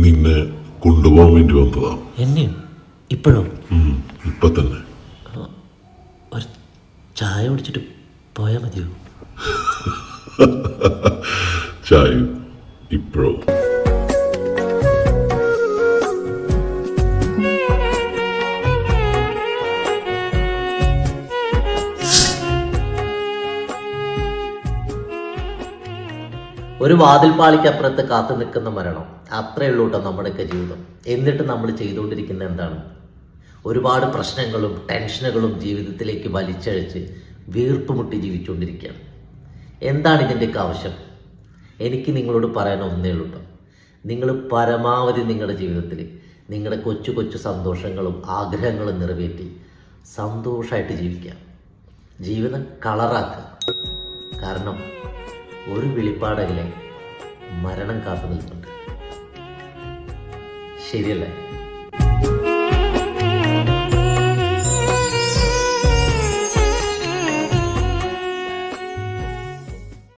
നിന്നെ കൊണ്ടുപോകാൻ വേണ്ടി വന്നതാ. എന്നെയും ഇപ്പോഴോ? ഇപ്പൊ തന്നെ. ഒരു ചായ കുടിച്ചിട്ട് പോയാൽ മതിയോ? ചായ ഇപ്പോഴോ? ഒരു വാതിൽപ്പാളിക്കപ്പുറത്ത് കാത്തു നിൽക്കുന്ന മരണം, അത്രയേ ഉള്ളൂ കേട്ടോ നമ്മുടെയൊക്കെ ജീവിതം. എന്നിട്ട് നമ്മൾ ചെയ്തുകൊണ്ടിരിക്കുന്ന എന്താണ്? ഒരുപാട് പ്രശ്നങ്ങളും ടെൻഷനുകളും ജീവിതത്തിലേക്ക് വലിച്ചഴച്ച് വീർപ്പ് മുട്ടി ജീവിച്ചുകൊണ്ടിരിക്കുകയാണ്. എന്താണ് ഇതിൻ്റെയൊക്കെ ആവശ്യം? എനിക്ക് നിങ്ങളോട് പറയാൻ ഒന്നേ ഉള്ളൂ കേട്ടോ. നിങ്ങൾ പരമാവധി നിങ്ങളുടെ ജീവിതത്തിൽ നിങ്ങളുടെ കൊച്ചു കൊച്ചു സന്തോഷങ്ങളും ആഗ്രഹങ്ങളും നിറവേറ്റി സന്തോഷമായിട്ട് ജീവിക്കുക. ജീവിതം കളറാക്കുക. കാരണം ഒരു വിളിപ്പാടകലെ മരണം കാത്തു നിൽക്കുന്നുണ്ട്. ശരിയല്ലേ?